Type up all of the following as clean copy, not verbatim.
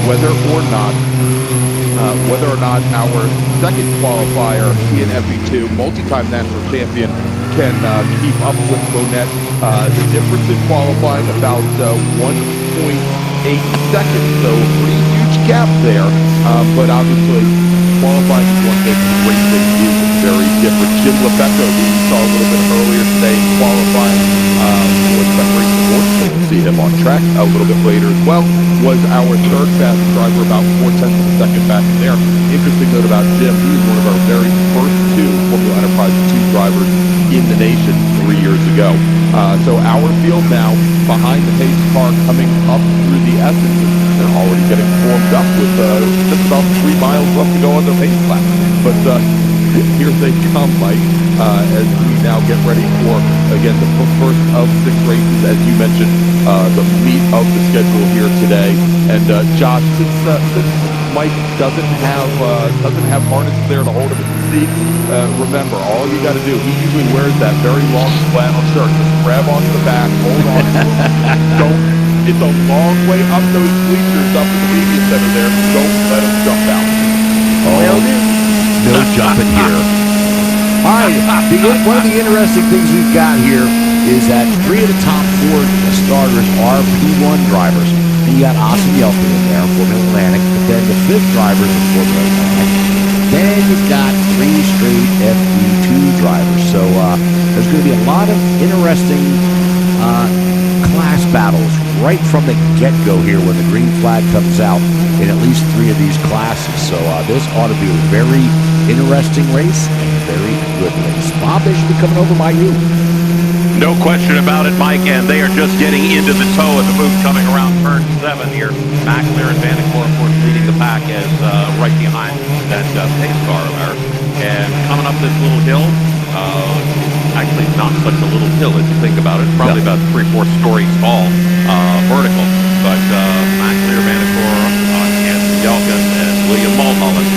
whether or not our second qualifier in FE2, multi-time national champion, can keep up with Bonnet. The difference in qualifying about 1.8 seconds, so a pretty huge gap there. But obviously, qualifying is one thing, racing is very different. Jim Lefecco, who we saw a little bit earlier today, qualifying for Federation Sports, so we'll see him on track a little bit later as well, was our third fastest driver, about 0.4 of a second back there. Interesting note about Jim, he was one of our very first two Formula Enterprise 2 drivers in the nation 3 years ago. So our field now, behind the pace car coming up through the Essence, they're already getting formed up with just about 3 miles left to go on their pace lap. But here they come, Mike, as we now get ready for, again, the first of 6 races, as you mentioned, the meat of the schedule here today. And Josh, since Mike doesn't have harnesses there to hold him in the seat, remember, all you got to do, he usually wears that very long flannel shirt. Just grab onto the back, hold on to it. It's a long way up those bleachers up in the media center there. Don't let him jump out. Oh, no jumping here. All right, one of the interesting things we've got here is that 3 of the top 4 starters are P1 drivers. And you got Austin Yelpin in there, Formula Atlantic, but then the 5th driver is Formula Atlantic. Then you've got 3 straight FE2 drivers. So there's going to be a lot of interesting class battles right from the get-go here when the green flag comes out in at least 3 of these classes. So this ought to be a very interesting race and a very good race. Bob, they should be coming over by you. No question about it, Mike, and they are just getting into the toe of the boot coming around turn 7 here. McLaren and Vanacore, of course, leading the pack as right behind that pace car of ours. And coming up this little hill, actually not such a little hill if you think about it, probably about 3-4 stories tall, vertical. But McLaren, Vanacore, and Yelkin and William Mulholland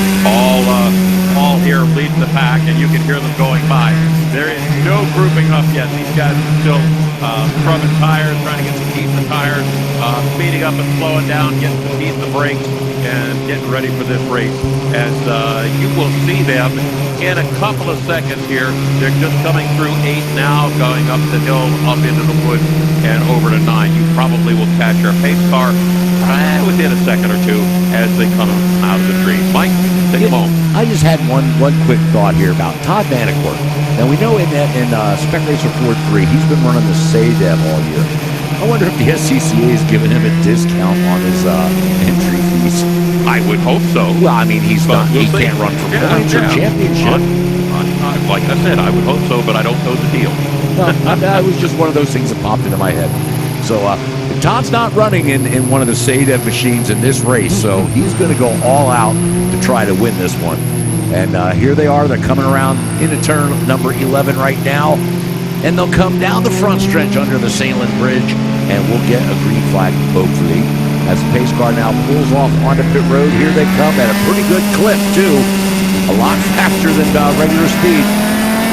all here leading the pack, and you can hear them going by. There is no grouping up yet. These guys are still scrubbing tires, trying to get some heat in the tires, speeding up and slowing down, getting some heat in the brakes, and getting ready for this race. As you will see them in a couple of seconds here. They're just coming through 8 now, going up the hill, up into the woods, and over to 9. You probably will catch our pace car within a second or 2 as they come out of the trees. Mike, take them home. I just had one quick thought here about Todd Vanacore. Now we know in Spec Racer 4-3, he's been running the SADEV all year. I wonder if the SCCA is giving him a discount on his entry fees. I would hope so. Well, I mean, he can't run for points or championship. Like I said, I would hope so, but I don't know the deal. No, that was just one of those things that popped into my head. So Todd's not running in one of the SADEV machines in this race, so he's going to go all out to try to win this one. And here they are. They're coming around into turn number 11 right now. And they'll come down the front stretch under the Salem Bridge, and we'll get a green flag, hopefully. As the pace car now pulls off onto pit road, here they come at a pretty good clip, too. A lot faster than regular speed.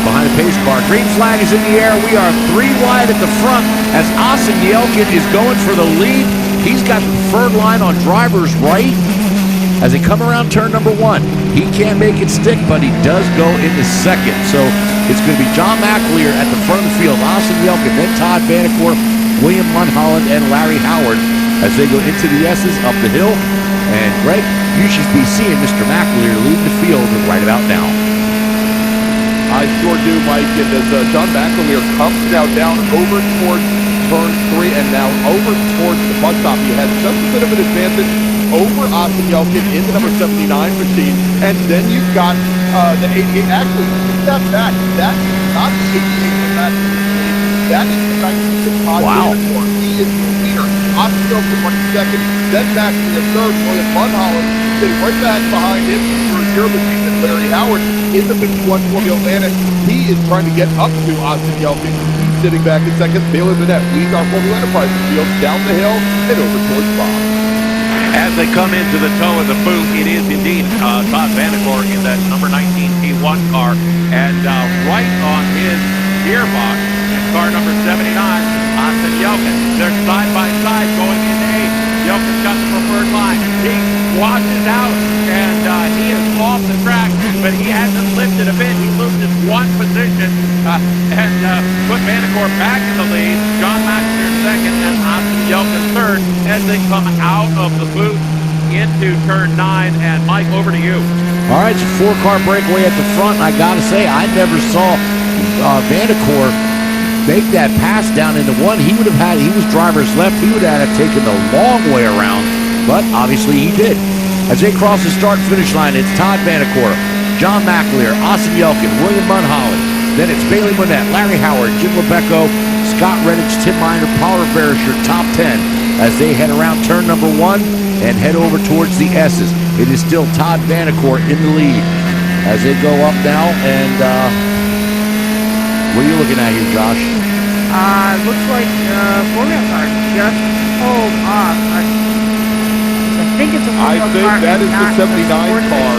Behind the pace car, green flag is in the air. We are 3 wide at the front as Austin Yelkin is going for the lead. He's got the preferred line on driver's right as they come around turn number 1. He can't make it stick, but he does go into second. So it's going to be John McAleer at the front of the field, Austin Yelkin, then Todd Vanacore, William Mulholland, and Larry Howard as they go into the S's up the hill. And Greg, you should be seeing Mr. McAleer lead the field right about now. I sure do, Mike. And as John McAleer comes now down over towards turn 3 and now over towards the bus stop, he has just a bit of an advantage over Austin Yelkin in the number 79 machine. And then you've got the 88. Actually, step back. That's not the 88 back. That is the 96 Todd Vanacore. He is the leader. Austin Yelkin running second, then back to the third. William Mulholland sitting right back behind him for a zero machine. And Larry Howard in the 51 Formula Atlantic. He is trying to get up to Austin Yelkin. He's sitting back in second. Baylor Burnett leads our Formula Enterprise field down the hill and over towards Bob. As they come into the toe of the boot, it is indeed Todd Vanacore in that number 19 P1 car. And right on his gearbox, car number 79, Austin Yelkin. They're side by side going into 8. Yelkin's got the preferred line. He's Vandercore back in the lead. John McAleer second and Austin Yelkin third as they come out of the booth into turn 9. And Mike, over to you. All right, it's a 4-car breakaway at the front. And I got to say, I never saw Vandercore make that pass down into 1. He was driver's left. He would have taken the long way around, but obviously he did. As they cross the start-finish line, it's Todd Vandercore, John McAleer, Austin Yelkin, William Mulholland. Then it's Bailey Monette, Larry Howard, Jim Lebecco, Scott Redditch, Tim Miner, Paul Verisher, top 10 as they head around turn number 1 and head over towards the S's. It is still Todd Vandercore in the lead as they go up now. And what are you looking at here, Josh? Looks like four-wheel car just pulled off. I think it's a I four-wheel think car. that is the and 79 not car.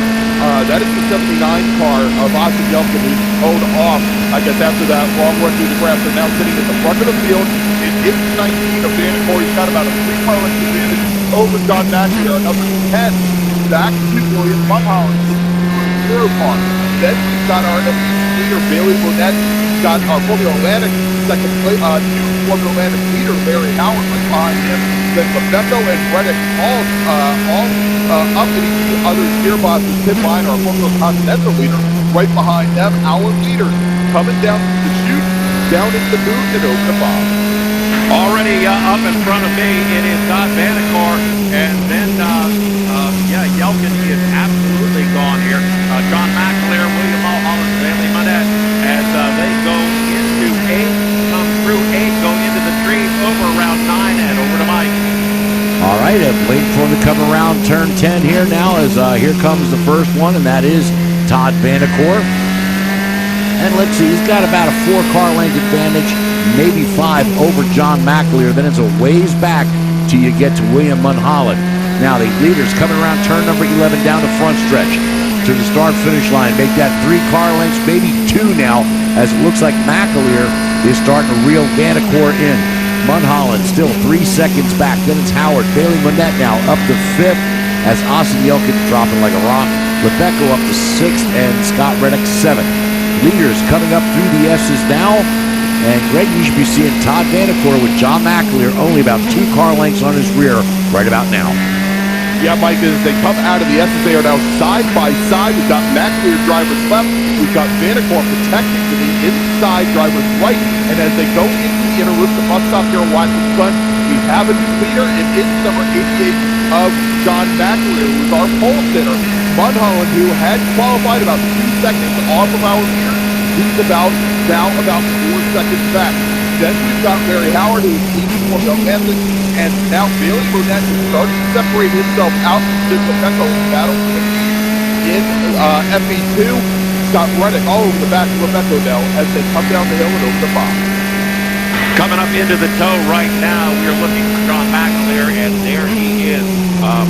That is the 79 car of Austin Yelkin who pulled off, I guess, after that long run through the grass. They're now sitting at the front of the field. It is 19 of Vandercore. He's got about a 3-car length advantage over John McAleer. Another 10 back to William Mulholland. 0 car. Then we've got our leader, Bailey Monette. We've got our Formula Atlantic second place, new Formula Atlantic leader, Larry Howard, right behind him. Then Lebecco and Reddick all up in each other's gearboxes. Tim Miner, our Formula Continental leader, right behind them. Our leaders coming down the chute, down into the booth and over the bomb. Already up in front of me, it is Todd Vandercore, and then Yelkin is absolutely gone here. John McAleer, William Mulholland, Bailey Monette, as they go into 8, come through 8, go into the trees, over around 9, and over to Mike. All right, I'm waiting for him to come around turn 10 here now as here comes the first one, and that is Todd Vandercore. And let's see, he's got about a 4-car length advantage, maybe 5 over John McAleer. Then it's a ways back till you get to William Mulholland. Now the leaders coming around turn number 11 down the front stretch to the start-finish line. Make that 3-car lengths, maybe 2 now, as it looks like McAleer is starting to reel Vandercore in. Mulholland still 3 seconds back. Then it's Howard. Bailey Monette now up to 5th as Austin Yelkin dropping like a rock. Lebecco up to 6th and Scott Reddick 7th. Leaders coming up through the S's now. And Greg, you should be seeing Todd Vandercore with John McAleer only about 2-car lengths on his rear right about now. Yeah, Mike, as they come out of the S's, they are now side by side. We've got McAleer driver's left. We've got Vandercore protecting to the inside driver's right. And as they go into the inner loop, the bus stop here at Watkins Glen, we have a new leader, and it's number 88 of John McAleer, who's our pole sitter. Mulholland, who had qualified about 2 seconds off of our leader, he's now about 4 seconds back. Then we've got Larry Howard, who's leading Formula Atlantic, and now Bailey Monette is starting to separate himself out from Jim Lebecco in battle for the lead in FE2. Scott Reddick all over the back of Lebecco now as they come down the hill and over the bomb. Coming up into the toe right now, we're looking for John McAleer, and there he is,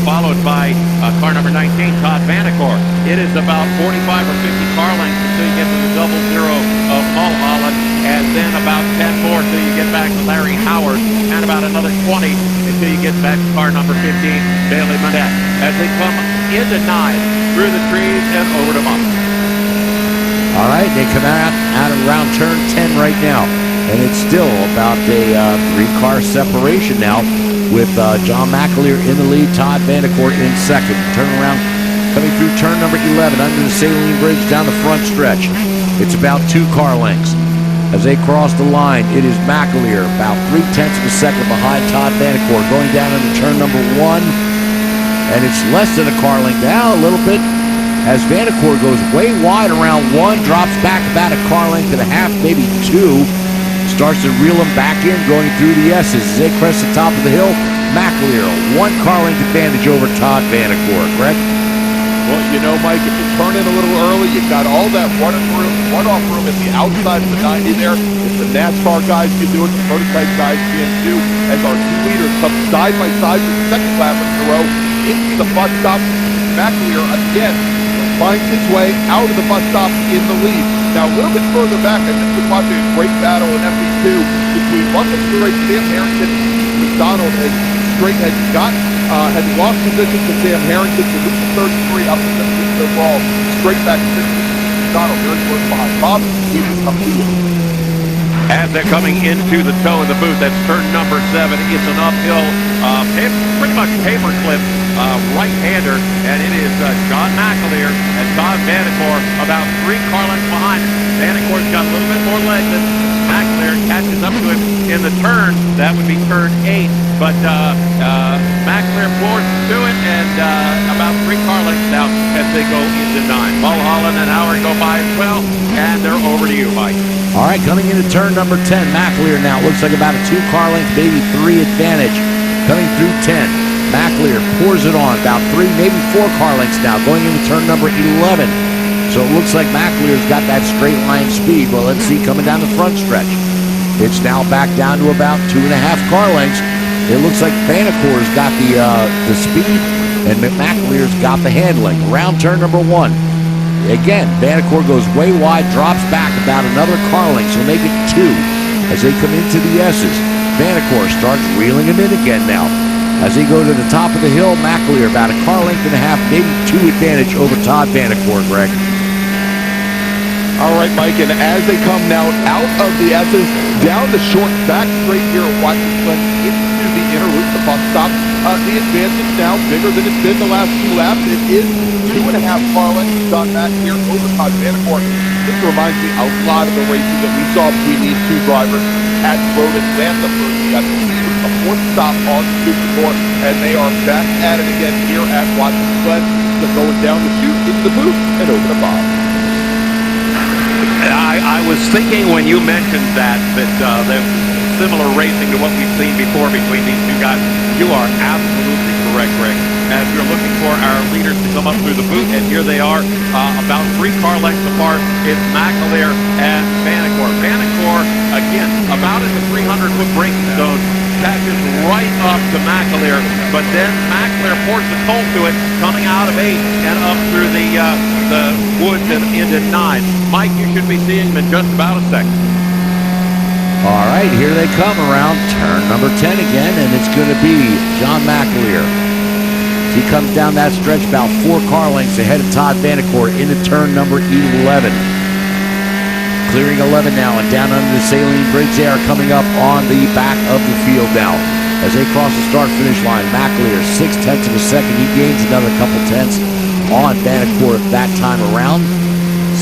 followed by car number 19, Todd Vandercore. It is about 45 or 50 car lengths until you get to the 00 of Mulholland, and then about 10 more until you get back to Larry Howard, and about another 20 until you get back to car number 15, Bailey Monette, as they come into 9, through the trees and over to Mulholland. All right, they come out around turn 10 right now. And it's still about a 3-car separation now with John McAleer in the lead, Todd Vandercore in second. Turn around, coming through turn number 11 under the Saline Bridge down the front stretch. It's about 2-car lengths. As they cross the line, it is McAleer about 0.3 of a second behind Todd Vandercore going down into turn number 1. And it's less than a car length now, a little bit, as Vandercore goes way wide around 1, drops back about a car length and a half, maybe 2. Starts to reel him back in, going through the S's. As they crest the top of the hill, McAleer, 1-car length advantage over Todd Vandercore. Correct? Well, you know, Mike, if you turn in a little early, you've got all that one-off room at the outside of the 90 there. If the NASCAR guys can do it, the prototype guys can too, as our 2 leaders come side by side for the second lap in a row into the bus stop. McAleer again finds his way out of the bus stop in the lead. Now, a little bit further back, I just was watching a great battle in FE2 between Russell Stewart, Sam Harrington, McDonald, and Straight had lost position to Sam Harrington to lose the 33 up to 15th overall. Straight back to 15th. McDonald very close behind Bob. He was coming to you. As they're coming into the toe of the boot, that's turn number 7. It's an uphill, pretty much paperclip right-hander, and it is John McAleer and Todd Vandercourt about 3 car lengths behind him. Vandercourt's got a little bit more leg than McAleer, catches up to him in the turn. That would be turn 8, but McAleer pours to it, and about 3 car lengths now as they go into 9. Mulholland and Howard go by as well, and they're over to you, Mike. All right, coming into turn number 10, McAleer now looks like about a 2 car length, maybe 3 advantage. Coming through 10, McAleer pours it on, about 3, maybe 4 car lengths now, going into turn number 11. So it looks like McAleer's got that straight line speed. Well, let's see coming down the front stretch. It's now back down to about 2.5 car lengths. It looks like Vandercourt's got the speed, and McAleer's got the handling. Around turn number 1. Again, Vandercourt goes way wide, drops back about another car length, so make it 2 as they come into the S's. Vandercourt starts reeling him in again now. As they go to the top of the hill, McAleer about a car length and a half, maybe 2 advantage over Todd Vandercourt, Greg. All right, Mike, and as they come now out of the S's, down the short back straight here at Watkins Glen into the inner loop, the bus stop, the advantage now bigger than it's been the last 2 laps. It is 2.5 car lengths on back here over Todd Vandercourt. This reminds me a lot of the races that we saw between these 2 drivers at Road Atlanta for the 4th stop on the Super Tour, and they are back at it again here at Watkins Glen. So going down the chute into the booth and over to Bob. I was thinking when you mentioned that there's similar racing to what we've seen before between these 2 guys. You are absolutely correct, Greg. As we're looking for our leaders to come up through the booth, and here they are, about 3 car lengths apart. It's McAleer and Vandercourt. Vandercourt, again, about in the 300-foot braking zone, catches right up to McAleer, but then McAleer pours the coal to it, coming out of 8 and up through the woods and into 9. Mike, you should be seeing him in just about a second. All right, here they come around turn number 10 again, and it's going to be John McAleer. He comes down that stretch about 4 car lengths ahead of Todd Vandercourt into turn number 11. Clearing 11 now, and down under the saline bridge they are coming up on the back of the field now. As they cross the start-finish line, McAleer 0.6 of a second. He gains another couple tenths on Vandercourt that time around.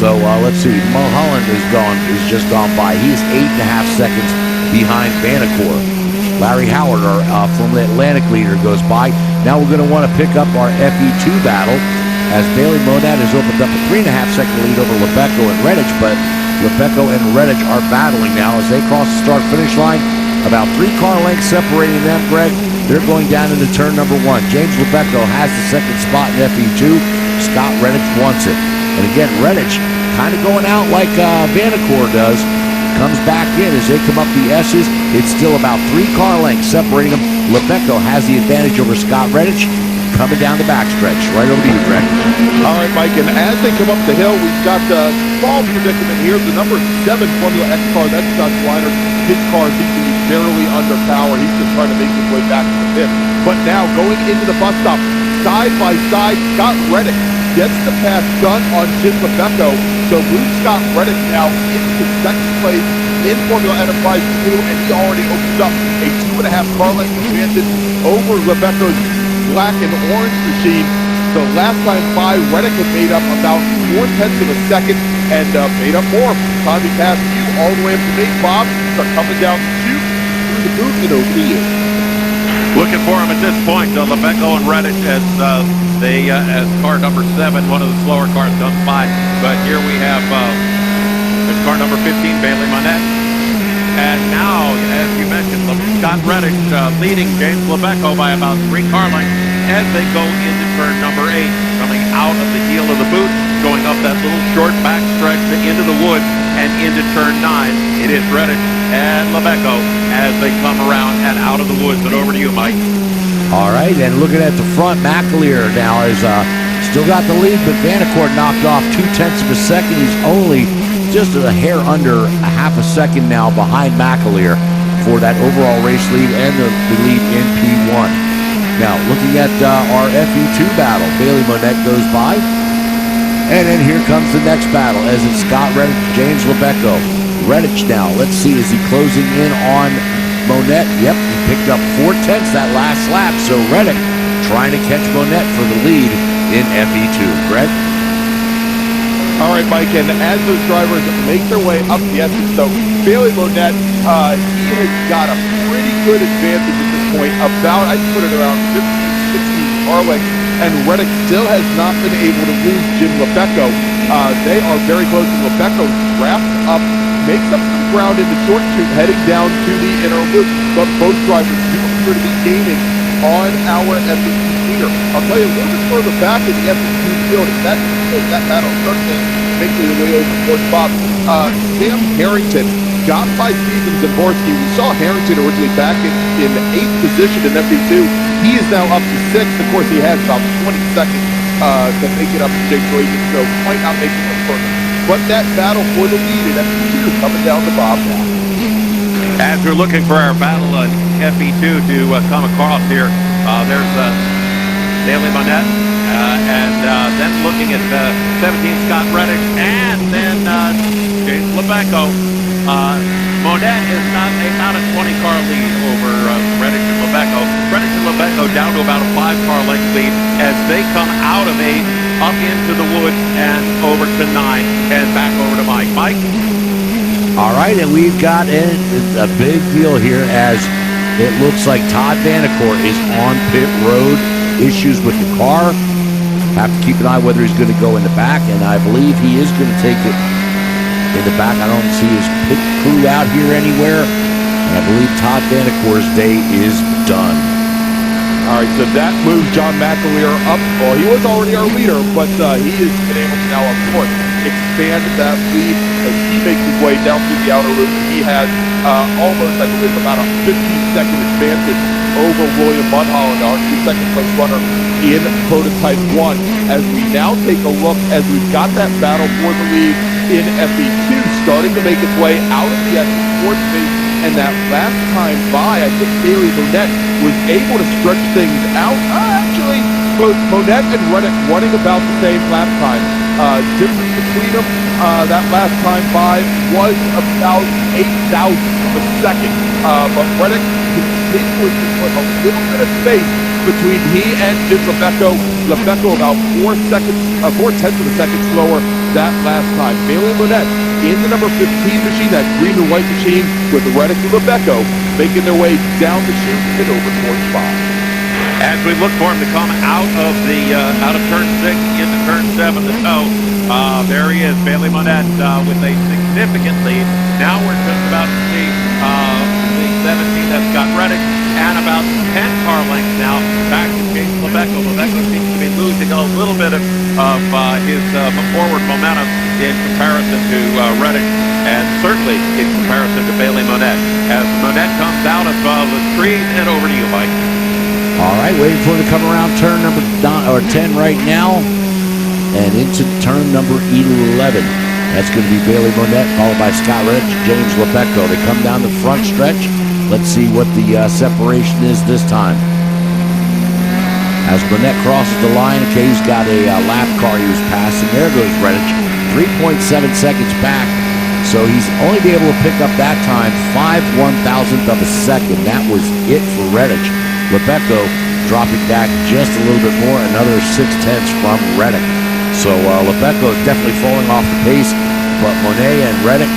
So let's see, Mulholland is just gone by. He is 8.5 seconds behind Vandercourt. Larry Howard, our Formula Atlantic leader, goes by. Now we're going to want to pick up our FE2 battle as Bailey Monad has opened up a 3.5-second lead over Lebeco and Redditch, but Lebeco and Redditch are battling now as they cross the start-finish line. About 3 car lengths separating them, Greg. They're going down into turn number 1. James Lebeco has the 2nd spot in FE2. Scott Redditch wants it. And again, Redditch kind of going out like Vandercourt does. Comes back in as they come up the S's. It's still about 3 car lengths separating them. Lebeco has the advantage over Scott Redditch. Coming down the backstretch. Right over to you, Greg. All right, Mike, and as they come up the hill, we've got the small predicament here. The number 7 Formula X car, that's Scott Schweiner. His car seems to be barely under power. He's just trying to make his way back to the pit. But now, going into the bus stop, side by side, Scott Redditch gets the pass done on Jim Lebeco. So moves Scott Redditch now into 2nd place in Formula Enterprise 2, and he already opens up a 2.5 car length advantage over Lebeco's black and orange machine. So last time by, Redditch had made up about 0.4 of a second and made up more. Time to pass you all the way up to me, Bob. Start coming down the chute through the booth and over to you. Looking for him at this point, Lebeco and Redditch as car number 7, one of the slower cars, comes by. But here we have car number 15, Bailey Monette. And now, as you mentioned, Scott Redditch leading James Lebeco by about 3 car lengths as they go into turn number 8, coming out of the heel of the boot, going up that little short back stretch into the woods and into turn 9. It is Redditch and Lebeco as they come around and out of the woods. And over to you, Mike. All right, and looking at the front, McAleer now is still got the lead, but Vandercourt knocked off 0.2 of a second. He's only just a hair under a half a second now behind McAleer for that overall race lead and the lead in P1. Now, looking at our FE2 battle, Bailey Monette goes by. And then here comes the next battle as it's Scott Redditch, James Lebeco. Reddick now, let's see, is he closing in on Monette? Yep, he picked up 4/10 that last lap. So Reddick trying to catch Monette for the lead in FE2. Greg? All right, Mike, and as those drivers make their way up the essence, so Bailey Monette, he has got a pretty good advantage at this point, about, I'd put it around 15, 16 car lengths, and Reddick still has not been able to lose Jim Lebecco. They are very close, and Lebecco wraps up, makes up some ground in the short chute, heading down to the inner loop, but both drivers do appear to be gaining on our FE2 leader. I'll tell you a little bit further back in the FE2 field, that battle starts to make their way over towards Bob. Sam Harrington got by Steven Zaborski. We saw Harrington originally back in 8th position in FE2. He is now up to 6th. Of course, he has about 20 seconds to make it up to Jake Draven, so might not make it much further. But that battle for the lead in FE2 is coming down to Bob now. As we're looking for our battle in FE2 to come across here, there's Bailey Monette, and then looking at 17 Scott Reddick, and then James Lebecco. Monette is not a 20-car lead over Reddick and Lebecco. Reddick and Lebecco down to about a 5-car length lead as they come out of 8, up into the woods, and over to 9, and back over to Mike. Mike? All right, and we've got a big deal here as it looks like Todd Vanacore is on pit road. Issues with the car. Have to keep an eye whether he's going to go in the back, and I believe he is going to take it in the back. I don't see his pit crew out here anywhere, and I believe Todd Vanacore's day is done. All right, so that moves John McAleer up. Well, he was already our leader, but he has been able to now, of course, expand that lead as he makes his way down through the outer loop. He has almost, I believe, about a 15-second advantage over William Mulholland, our 2nd place runner in Prototype 1. As we now take a look, as we've got that battle for the lead in FE2 starting to make its way out of the S4 space, and that last time by, I think Bailey Monette was able to stretch things out. Actually, both Monette and Reddick running about the same lap time. Difference between them, that last time by was about 8,000 of a second. But Reddick continues to put a little bit of space between he and Jim Lebecco. Lebecco about 4/10 of a second slower that last time. Bailey Monette in the number 15 machine, that green and white machine, with Reddick and Lebecco making their way down the chute and over towards Bob. As we look for him to come out of turn 6 into turn 7 to tow, there he is, Bailey Monette with a significant lead. Now we're just about to see the 17, that's got Reddick, and about 10 car lengths now back to James Lebecco. Lebecco seems to be losing a little bit of his forward momentum in comparison to Reddick, and certainly in comparison to Bailey Monette. As Monette comes out of the trees, and over to you, Mike. All right, waiting for him to come around turn number 10 right now, and into turn number 11. That's going to be Bailey Monette, followed by Scott Reddick, James Lebecco. They come down the front stretch. Let's see what the separation is this time. As Monette crosses the line, okay, he's got a lap car he was passing. There goes Reddick, 3.7 seconds back. So he's only be able to pick up that time 5/1000th of a second. That was it for Reddick. Lebecco dropping back just a little bit more, another 0.6 from Reddick. So Lebecco is definitely falling off the pace, but Monet and Reddick,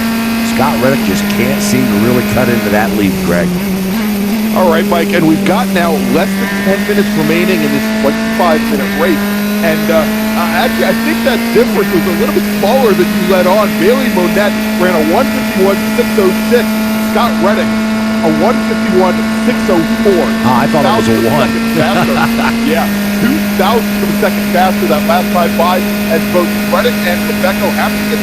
Scott Reddick, just can't seem to really cut into that lead, Greg. All right, Mike, and we've got now less than 10 minutes remaining in this 25-minute race. And actually, I think that difference was a little bit smaller than you let on. Bailey Monette ran a 1:51.606. Scott Reddick, a 1:51.604. I thought it was a 1. Yeah, 2,000 of a second faster that last time by. And both Reddick and Lebecco have to get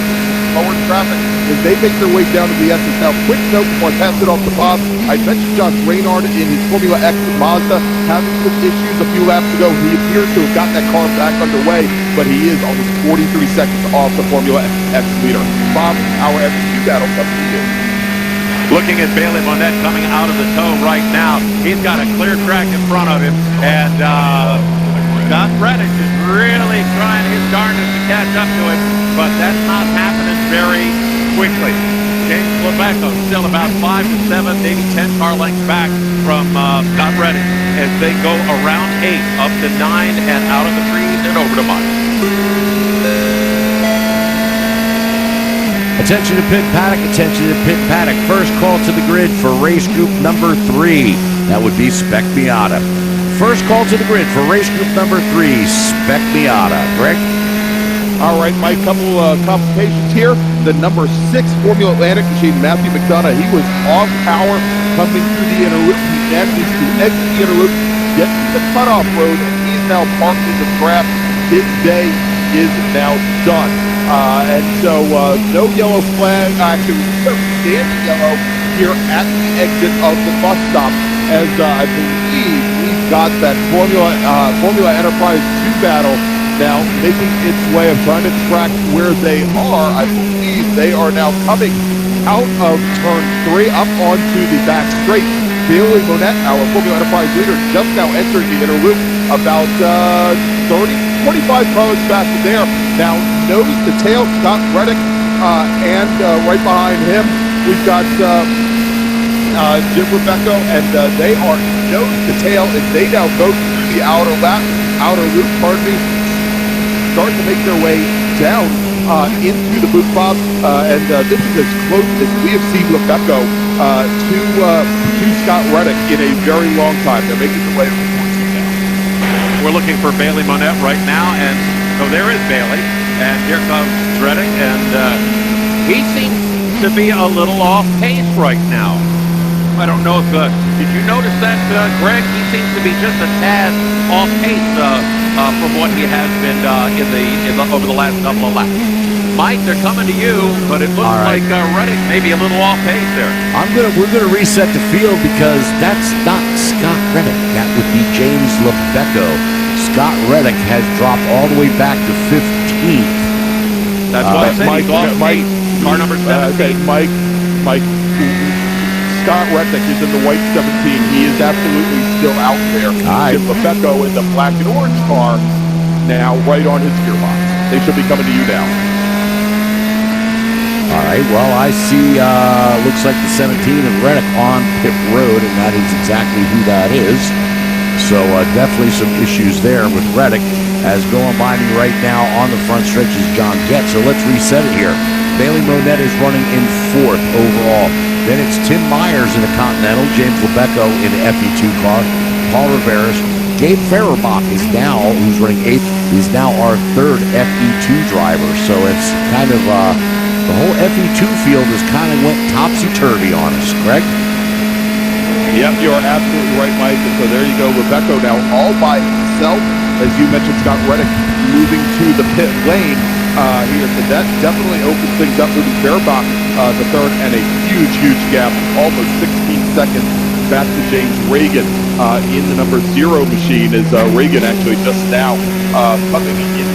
lower traffic as they make their way down to the essence. Now, quick note before I pass it off to Bob. I mentioned Josh Reynard in his Formula X Mazda having some issues a few laps ago. He appears to have gotten that car back underway, but he is almost 43 seconds off the Formula X leader. Bob, our FE2 battle comes to you. Looking at Bailey Monette coming out of the tow right now. He's got a clear track in front of him, and Scott Reddick is really trying his darndest to catch up to him, but that's not happening very quickly. James Lebeco still about 5 to 7, maybe 10 car lengths back from Scott Reddick as they go around 8, up to 9, and out of the trees and over to Mike. Attention to pit paddock, attention to pit paddock. First call to the grid for race group number 3. That would be Spec Miata. First call to the grid for race group number 3, Spec Miata. Greg? All right, Mike, couple complications here. The number 6 Formula Atlantic machine, Matthew McDonough, he was off power coming through the inner loop. He manages to exit the inner loop, get to the cutoff road, and he's now parked in the trap. His day is now done. And so no yellow flag, actually standing yellow here at the exit of the bus stop, as I believe we've got that Formula Enterprise 2 battle now making its way. I'm trying to track where they are. I believe they are now coming out of turn 3 up onto the back straight. Bailey Monette, our Formula Enterprise leader, just now entering the inner loop about 25 cars back from there. Now nose to tail, Scott Reddick, and right behind him we've got Jim Lebeco, and they are nose to tail as they now go through the outer loop, start to make their way down into the boot box, and this is as close as we have seen Lebeco to Scott Reddick in a very long time. They're making their way over 14 now. We're looking for Bailey Monette right now, and so there is Bailey, and here comes Reddick, and he seems to be a little off pace right now. I don't know if, did you notice that, Greg? He seems to be just a tad off pace from what he has been over the last couple of laps. Mike, they're coming to you, but it looks like Reddick may be a little off pace there. We're gonna reset the field because that's not Scott Reddick. That would be James Lebeco. Scott Reddick has dropped all the way back to 15th. That's why I said he's off pace. Car number 17. Mike. Scott Reddick is in the white 17. He is absolutely still out there. Jim Lebeco in the black and orange car now right on his gearbox. They should be coming to you now. All right, well, I see, looks like the 17 of Reddick on pit road, and that is exactly who that is. So definitely some issues there with Reddick. As going by me right now on the front stretch is John Getz. So let's reset it here. Bailey Monette is running in 4th overall. Then it's Tim Myers in the Continental, James Lebeco in the FE2 car, Paul Riveras. Gabe Fehrenbach is now, who's running 8th, is now our 3rd FE2 driver. So it's kind of, the whole FE2 field has kind of went topsy-turvy on us. Greg? Yep, you are absolutely right, Mike. And so there you go, Lebeco now all by himself. As you mentioned, Scott Reddick moving to the pit lane here. So that definitely opens things up. Moving Fehrenbach the 3rd, and a huge gap, almost 16 seconds back to James Reagan in the number 0 machine, as Reagan actually just now coming into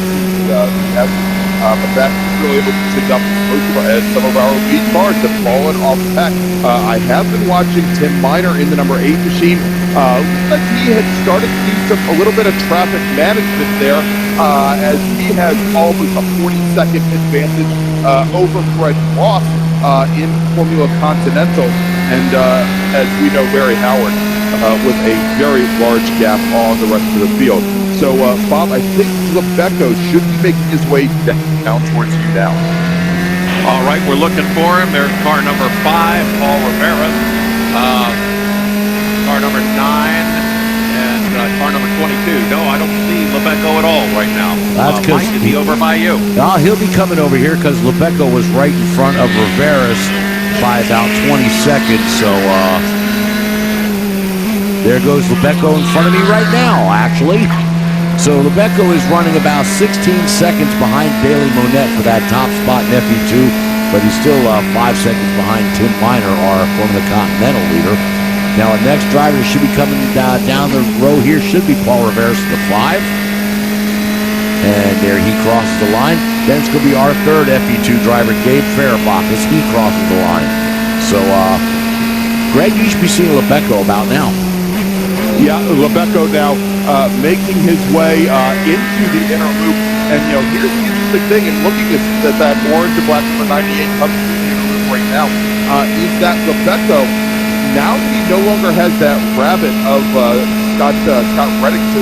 the effort. But that really opens things up as some of our lead cars have fallen off the pack. I have been watching Tim Miner in the number 8 machine. Looks like he had started to do a little bit of traffic management there, as he has almost a 40-second advantage over Fred Ross in Formula Continental, and as we know, Barry Howard with a very large gap on the rest of the field. So, Bob, I think Lebeco should be making his way down towards you now. All right, we're looking for him. There's car number 5, Paul Rivera. Car number 9, and car number 22. No, I don't see Lebeco at all right now. That's because Mike, is he over by you? No, he'll be coming over here because Lebeco was right in front of Riveras by about 20 seconds. So there goes Lebeco in front of me right now, actually. So Lebeco is running about 16 seconds behind Bailey Monette for that top spot in FE2, but he's still 5 seconds behind Tim Miner, our Formula Continental leader. Now, our next driver should be coming down the row here, should be Paul Riveras, the 5. And there he crosses the line. Then it's going to be our 3rd FE2 driver, Gabe Fehrenbach, as he crosses the line. So, Greg, you should be seeing Lebeco about now. Yeah, Lebeco now making his way into the inner loop. And, you know, here's the interesting thing, and looking at that orange and black number 98 comes through the inner loop, right now is that Rebecca, now that he no longer has that rabbit of Scott Reddick to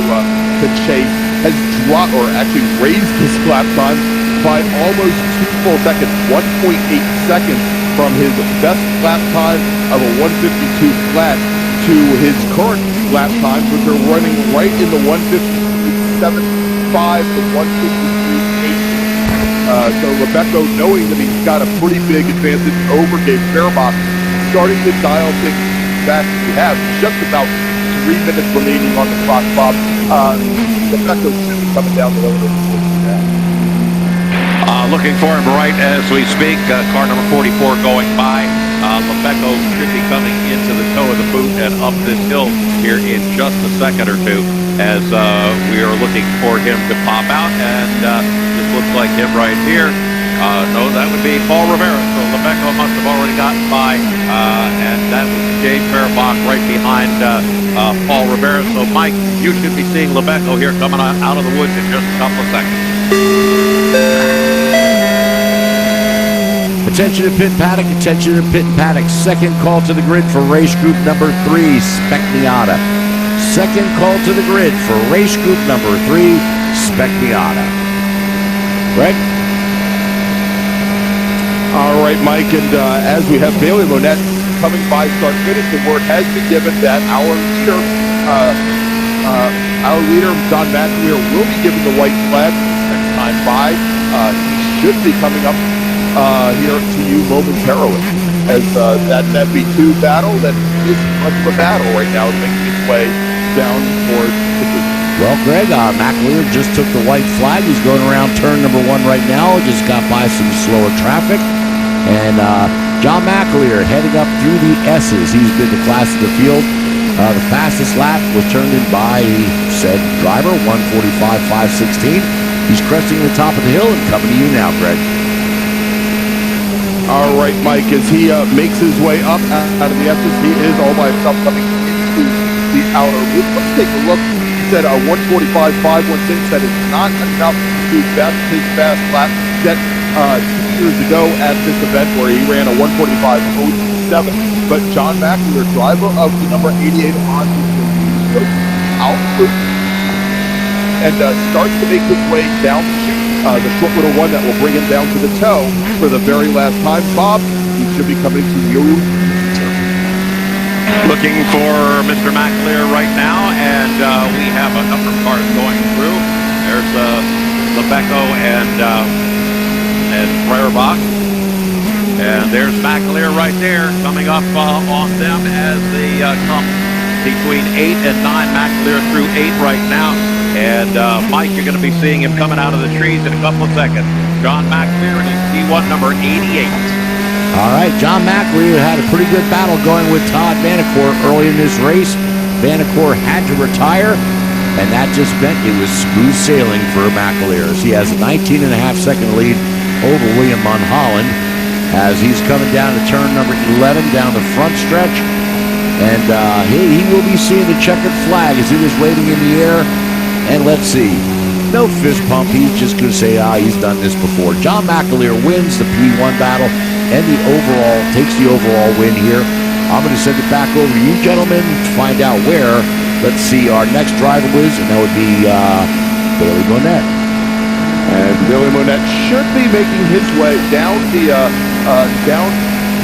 chase, has dropped, or actually raised his lap time by almost 2 full seconds, 1.8 seconds from his best lap time of a 152 flat to his current lap times, which are running right in the 153.75 to 153.8. So Rebecca, knowing that he's got a pretty big advantage over Gabe Fairbox, starting to dial things back. We have just about 3 minutes remaining on the clock, Bob. Rebecca should be coming down the road over now. Looking for him right as we speak. Car number 44 going by. Rebecca should be coming into the toe of the boot and up this hill here in just a second or two as we are looking for him to pop out. And this looks like him right here. No, that would be Paul Rivera. So Rebecca must have already gotten by. And that was Gabe Fairbox right behind Paul Rivera. So Mike, you should be seeing Rebecca here coming out of the woods in just a couple of seconds. Attention to pit paddock, attention to pit paddock. Second call to the grid for race group number 3, Spec Miata. Second call to the grid for race group number 3, Spec Miata. Greg? All right, Mike, and as we have Bailey Monette coming by start finish, the word has been given that our leader, John McAleer, will be given the white flag next time by. He should be coming up here to you momentarily as that FE2 battle that isn't much of a battle right now is making its way down towards the group. Well, Greg, McAleer just took the white flag. He's going around turn number 1 right now. Just got by some slower traffic. And John McAleer heading up through the S's. He's been the class of the field. The fastest lap was turned in by said driver, 1:45.516. He's cresting the top of the hill and coming to you now, Greg. All right, Mike, as he makes his way up out of the S's, he is all by himself coming into the outer loop. Let's take a look. He said 1:45.516. That is not enough to best his fast lap set 2 years ago at this event where he ran a 1:45.07. But John McAleer, driver of the number 88 on the out loop, and starts to make his way down the chute. The short little one that will bring him down to the toe for the very last time. Bob, he should be coming to you. Looking for Mr. McAleer right now, and we have a number of cars going through. There's Lebeco and Fairbox. And there's McAleer right there coming up on them as they come between 8 and 9. McAleer through 8 right now. And Mike, you're going to be seeing him coming out of the trees in a couple of seconds. John McAleer and his P1 number 88. All right, John McAleer had a pretty good battle going with Todd Vanacore early in this race. Vanacore had to retire, and that just meant it was smooth sailing for McAleer as he has a 19.5-second lead over William Mulholland as he's coming down to turn number 11 down the front stretch. And he will be seeing the checkered flag as it is waving in the air. And let's see, no fist pump. He's just going to say, he's done this before. John McAleer wins the P1 battle and takes the overall win here. I'm going to send it back over to you gentlemen to find out where, let's see, our next driver is, and that would be Bailey Monette. And Bailey Monette should be making his way down down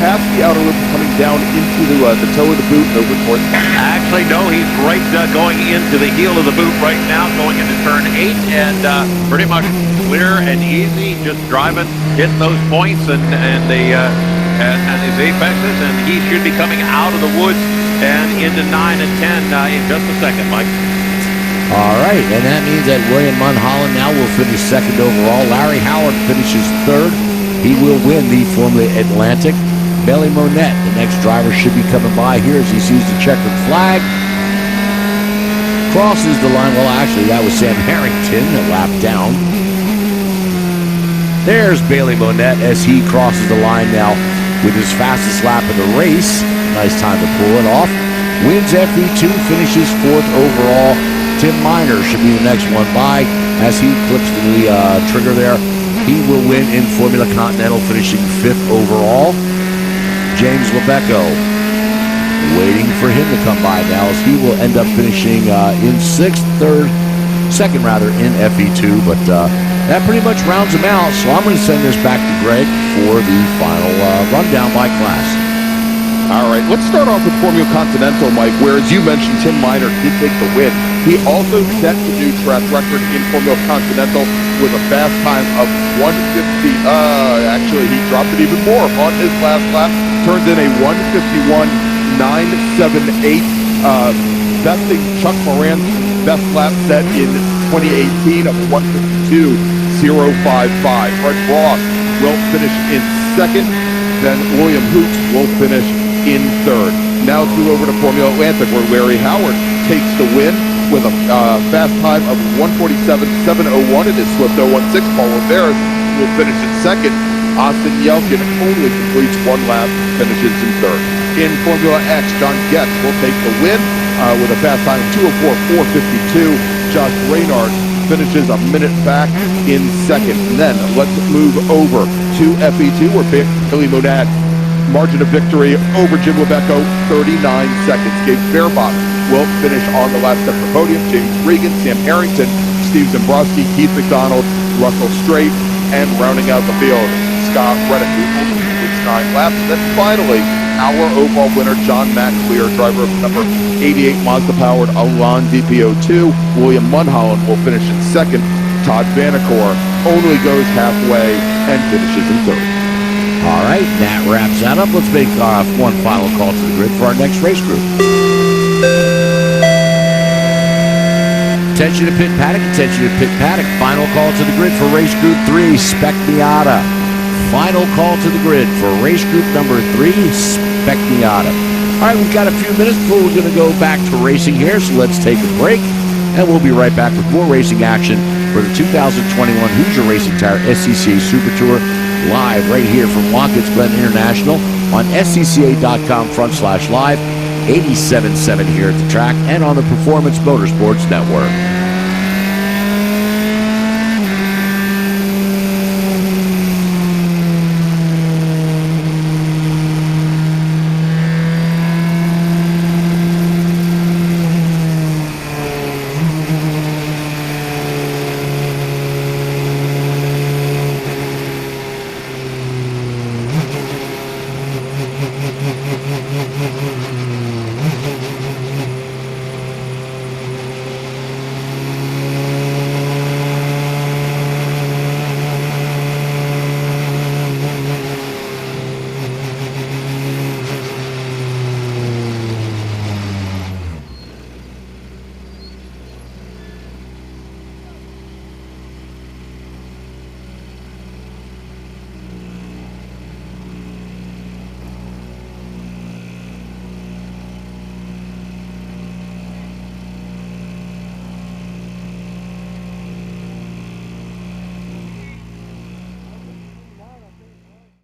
past the outer loop, coming down into the toe of the boot over towards. Actually, no, he's right going into the heel of the boot right now, going into turn 8, and pretty much clear and easy, just driving, hitting those points and his apexes, and he should be coming out of the woods and into 9 and 10 in just a second, Mike. All right, and that means that William Mulholland now will finish second overall. Larry Howard finishes third. He will win the Formula Atlantic. Bailey Monette, the next driver, should be coming by here as he sees the checkered flag. Crosses the line. Well, actually, that was Sam Harrington that lapped down. There's Bailey Monette as he crosses the line now with his fastest lap of the race. Nice time to pull it off. Wins FE2, finishes fourth overall. Tim Miner should be the next one by as he clips the trigger there. He will win in Formula Continental, finishing fifth overall. James Lebeco. Waiting for him to come by now, as he will end up finishing in second in FE2, but that pretty much rounds him out. So I'm going to send this back to Greg for the final rundown by class. All right, let's start off with Formula Continental, Mike, where, as you mentioned, Tim Minor did take the win. He also set the new track record in Formula Continental with a fast time of 150. Actually, he dropped it even more on his last lap. Turned in a 151.978, besting Chuck Moran's best lap set in 2018 of 152.055. Fred Ross will finish in second. Then William Hoots will finish in third. Now let's move over to Formula Atlantic, where Larry Howard takes the win with a fast time of 147.701 in his Swift 016. Paul Rivera will finish in second. Austin Yelkin only completes one lap, finishes in third. In Formula X, John Getz will take the win with a fast time of 204.452. Josh Reynard finishes a minute back in second. And then let's move over to FE2, where Billy Monette, margin of victory over Jim Lebeco, 39 seconds. Gabe Fairbach will finish on the last step of the podium. James Regan, Sam Harrington, Steve Zimbrowski, Keith McDonald, Russell Strait, and rounding out the field, Scott Reddick, who only completes 9 laps. And then finally, our overall winner, John McAleer, driver of number 88 Mazda-powered Elan DPO2. William Mulholland will finish in second. Todd Vanacore only goes halfway and finishes in third. All right, that wraps that up. Let's make one final call to the grid for our next race group. Attention to pit paddock, attention to pit paddock. Final call to the grid for race group 3, Spec Miata. Final call to the grid for race group number 3, Spec Miata. All right, we've got a few minutes before we're going to go back to racing here, so let's take a break, and we'll be right back with more racing action for the 2021 Hoosier Racing Tire SCCA Super Tour, live right here from Watkins Glen International on scca.com/live, 87.7 here at the track, and on the Performance Motorsports Network.